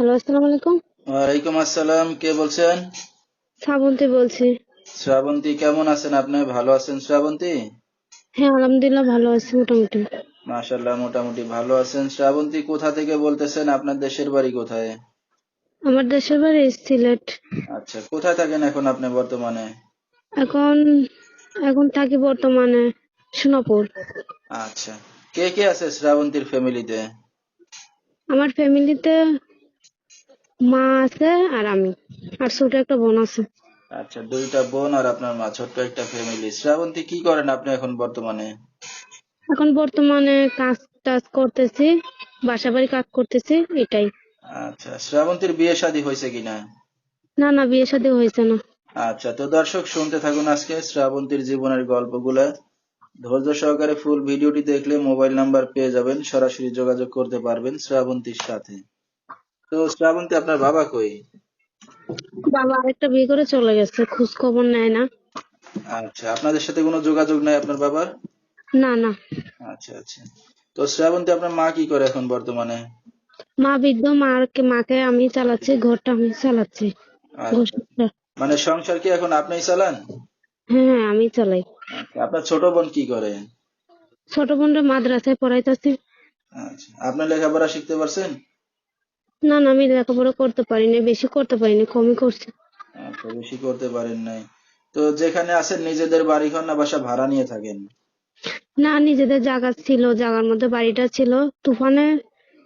Hello, আসসালামু আলাইকুম। ওয়ালাইকুম আসসালাম। কে বলছেন? শ্রাবন্তী বলছি। শ্রাবন্তী, কেমন আছেন আপনি? ভালো আছেন শ্রাবন্তী? হ্যাঁ, আলহামদুলিল্লাহ ভালো আছি মোটামুটি। মাশাআল্লাহ, মোটামুটি ভালো আছেন। শ্রাবন্তী, কোথা থেকে বলতেছেন? আপনার দেশের বাড়ি কোথায়? আমার দেশের বাড়ি সিলেট। আচ্ছা, কোথায় থাকেন এখন আপনি বর্তমানে? এখন এখন থাকি বর্তমানে সোনাপুর। আচ্ছা, কে কে আছে শ্রাবন্তীর ফ্যামিলিতে? আমার ফ্যামিলিতে মা আছে আর আমি, আর ছোট একটা বোন আছে। আচ্ছা, দুইটা বোন আর আপনার মা, ছোট্ট একটা ফ্যামিলি। শ্রাবন্তী, কি করেন আপনি এখন বর্তমানে? এখন বর্তমানে কাজ টাজ করতেছি, বাসা বাড়ি কাজ করতেছি, এটাই। আচ্ছা, শ্রাবন্তীর বিয়ে শাদী হয়েছে কিনা? না না, বিয়ে শাদী হয়েছে না। আচ্ছা, তো দর্শক শুনতে থাকুন আজকে শ্রাবন্তীর জীবনের গল্পগুলা। ধৈর্য সহকারে ফুল ভিডিওটি দেখলে মোবাইল নাম্বার পেয়ে যাবেন, সরাসরি যোগাযোগ করতে পারবেন শ্রাবন্তীর সাথে। তো শ্রাবন্তী, আপনার বাবা কই? বাবা আরেকটা বিয়ে করে চলে গেছে, খোঁজ খবর নেয় না। আচ্ছা, আপনাদের সাথে কোনো যোগাযোগ নাই আপনার বাবার? না না, আচ্ছা আচ্ছা। তো শ্রাবন্তী, আপনার মা কি করে এখন বর্তমানে? মা বৃদ্ধ, মাকে আমি চালাচ্ছি, ঘরটা আমি চালাচ্ছি। ঘর আচ্ছা, সংসার। মানে সংসার কি এখন আপনিই চালান? হ্যাঁ হ্যাঁ, আমি চালাই। আচ্ছা, আপনার ছোট বোন কি করে? ছোট বোনটা মাদ্রাসায় পড়াইতেছি। আচ্ছা, আপনি লেখাপড়া শিখতে পারছেন? না না, আমি লেখাপড়া করতে পারিনি, বেশি করতে পারিনি, কমই করছি। আচ্ছা, বেশি করতে পারেন নাই। তো যেখানে আছেন নিজেদের বাড়ি ঘর না বাসা ভাড়া নিয়ে থাকেন? না, নিজেদের জায়গা ছিল, জায়গার মধ্যে বাড়িটা ছিল, তুফানে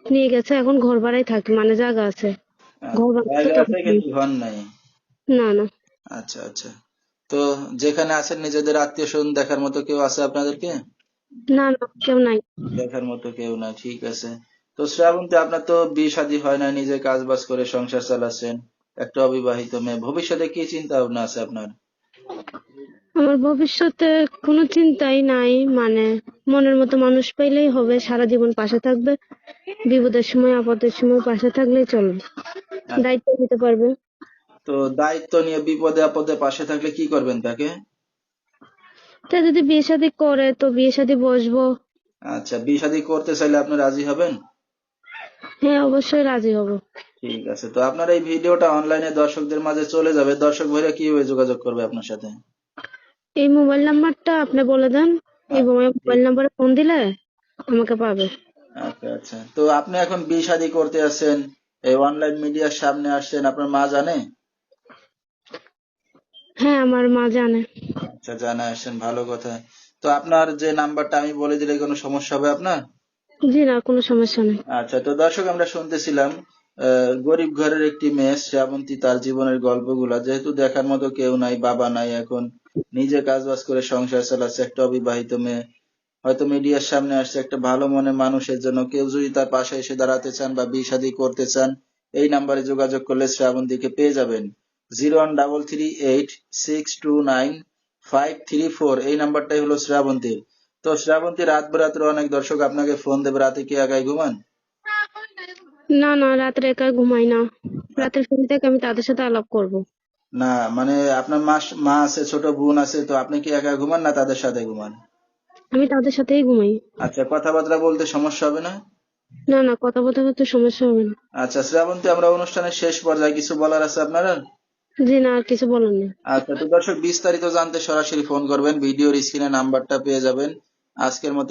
নিয়ে গেছে, এখন ঘর ভাড়ায় থাকি, মানে জায়গা আছে, ঘর আচ্ছা, ভাড়া জায়গা টাকা আছে নেই। কিন্তু ঘর নাই। না না। আচ্ছা আচ্ছা। তো যেখানে আছেন নিজেদের আত্মীয় স্বজন দেখার মতো কেউ আছে আপনাদেরকে? না না, কেউ নাই। দেখার মতো কেউ না, ঠিক আছে। তো শ্রাবন্তী, আপনার তো বিয়ে শাদী হয় না, নিজে কাজ বাজ করে সংসার চালাচ্ছেন, একটা অবিবাহিত মেয়ে, ভবিষ্যতে কি চিন্তা ভাবনা আছে আপনার? আমার ভবিষ্যতে কোনো চিন্তাই নাই, মানে মনের মতো মানুষ পাইলেই হবে, সারা জীবন পাশে থাকবে, বিপদের সময় আপদের সময় পাশে থাকলেই চলবে, আচ্ছা, দায়িত্ব নিতে পারবে। তো দায়িত্ব নিয়ে বিপদে আপদে পাশে থাকলে কি করবেন তাকে? তা যদি বিয়ে শাদী করে তো বিয়ে শাদী বসবো। আচ্ছা, বিয়ে শাদী করতে চাইলে আপনি রাজি হবেন? হ্যাঁ, অবশ্যই রাজি হব। ঠিক আছে, তো আপনার এই ভিডিওটা অনলাইনে দর্শকদের মাঝে চলে যাবে, দর্শক ভাইরা কিভাবে যোগাযোগ করবে আপনার সাথে? এই মোবাইল নাম্বারটা আপনি বলে দেন, এই আচ্ছা, মোবাইল ঠিক। নাম্বারে ফোন দিলে আমাকে পাবে। আচ্ছা আচ্ছা, তো আপনি এখন বিয়ে শাদী করতে আছেন, এই অনলাইন মিডিয়ার সামনে আসছেন, আপনার মা জানে? হ্যাঁ, আমার মা জানে। আচ্ছা, জানা আসছেন, ভালো কথা। তো আপনার যে নাম্বারটা আমি বলে দিলে কোনো সমস্যা হবে আপনার? জি না, কোনো সমস্যা নেই। আচ্ছা, তো দর্শক আমরা শুনতেছিলাম গরিব ঘরের একটি মেয়ে শ্রাবন্তী তার জীবনের গল্পগুলা, যেহেতু দেখার মতো কেউ নাই, বাবা নাই, এখন নিজে কাজ বাজ করে সংসার চালাচ্ছে, একটা অবিবাহিত মেয়ে, হয়তো মিডিয়ার সামনে আসছে একটা ভালো মনের মানুষের জন্য। কেউ যদি তার পাশে এসে দাঁড়াতে চান বা বিয়ে শাদী করতে চান, এই নাম্বারে যোগাযোগ করলে শ্রাবন্তীকে পেয়ে যাবেন। 01338629534, এই নাম্বারটাই হলো শ্রাবন্তীর। তো শ্রাবন্তী, রাত বেরাত্রে অনেক দর্শক আপনাকে ফোন দেবে, রাতে কি একাই ঘুমান? না না, রাত্রে একা ঘুমাই না, রাতের ফোন থেকে আমি তাদের সাথে আলাপ করব। না, মানে আপনার মা আছে, ছোট বোন আছে, তো আপনি কি একা ঘুমান না তাদের সাথে ঘুমান? আমি তাদের সাথেই ঘুমাই। আচ্ছা, কথাবার্তা বলতে সমস্যা হবে না? না না, কথা বলতে বলতে সমস্যা হবে না। আচ্ছা শ্রাবন্তী, আমরা অনুষ্ঠানের শেষ পর্যায়ে কিছু বলার আছে আপনার? জি না, আর কিছু বলার নেই। আচ্ছা, তো দর্শক বিস্তারিত জানতে সরাসরি ফোন করবেন, ভিডিওর স্ক্রিনে নাম্বারটা পেয়ে যাবেন। আজকের মতো